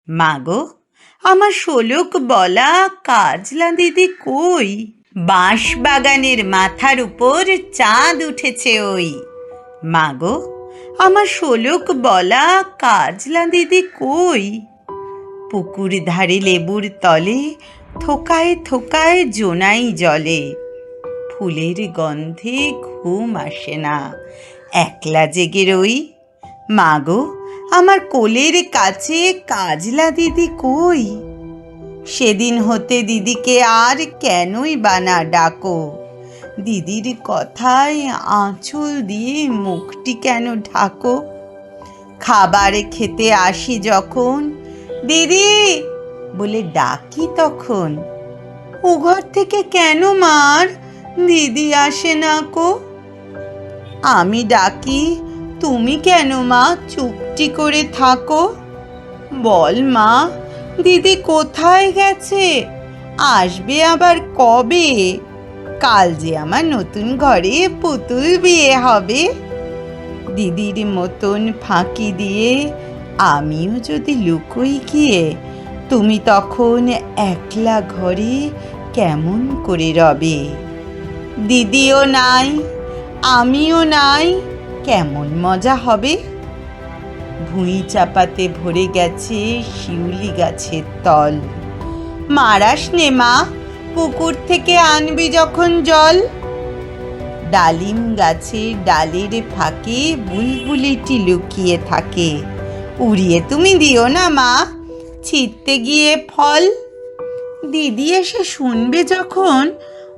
মাগো, আমার শোলক বলা কাজলা দিদি কই? বাঁশ বাগানের মাথার উপর চাঁদ উঠেছে ওই। মাগো, আমার শোলক বলা কাজলা দিদি কই? পুকুর ধারে লেবুর তলে থোকায় থোকায় জোনাই জলে। ফুলের গন্ধে ঘুম আসে না, একলা জেগে রই। মাগো, আমার কোলের কাছে কাজলা দিদি কই? সেদিন হতে দিদিকে আর কেনই বানা ডাকো? দিদির কথায় আঁচল দিয়ে মুখটি কেন ঢাকো? খাবার খেতে আসি যখন দিদি বলে ডাকি তখন, ও ঘর থেকে কেন মার দিদি আসে না কো? আমি ডাকি তুমি কেন মা চুপটি করে থাকো? বল মা, দিদি কোথায় গেছে? আসবে আবার কবে? কাল যে আমার নতুন ঘরে পুতুল বিয়ে হবে। দিদির মতন ফাঁকি দিয়ে আমিও যদি লুকোই গিয়ে, তুমি তখন একলা ঘরে কেমন করে রবে? দিদিও নাই, আমিও নাই, কেমন মজা হবে? ভুঁই চাপাতে ভরে গেছে শিউলি গাছের তল। মারাস নে মা, পুকুর থেকে আনবি যখন জল। ডালিম গাছের ডালের ফাঁকে বুলবুলিটি লুকিয়ে থাকে। উড়িয়ে তুমি দিও না মা, ছিঁড়তে গিয়ে ফল। দিদি এসে শুনবে যখন,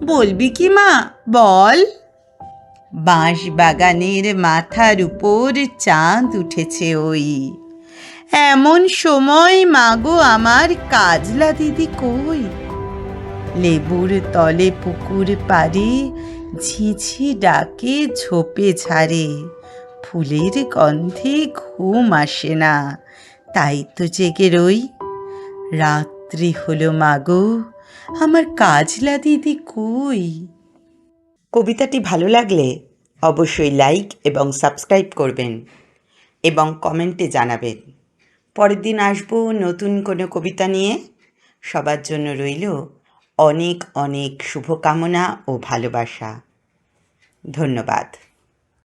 বলবি কি মা বল? বাঁশ বাগানের মাথার উপর চাঁদ উঠেছে ওই। এমন সময় মাগো আমার কাজলা দিদি কই? লেবুর তলে পুকুর পাড়ে ঝিঝি ডাকে ঝোপে ঝাড়ে। ফুলের গন্ধে ঘুম আসে না, তাই তো জেগে রই। রাত্রি হলো মাগো, আমার কাজলা দিদি কই? কবিতাটি ভালো লাগলে অবশ্যই লাইক এবং সাবস্ক্রাইব করবেন এবং কমেন্টে জানাবেন। পরের দিন আসবো নতুন কোনো কবিতা নিয়ে। সবার জন্য রইল অনেক অনেক শুভকামনা ও ভালোবাসা। ধন্যবাদ।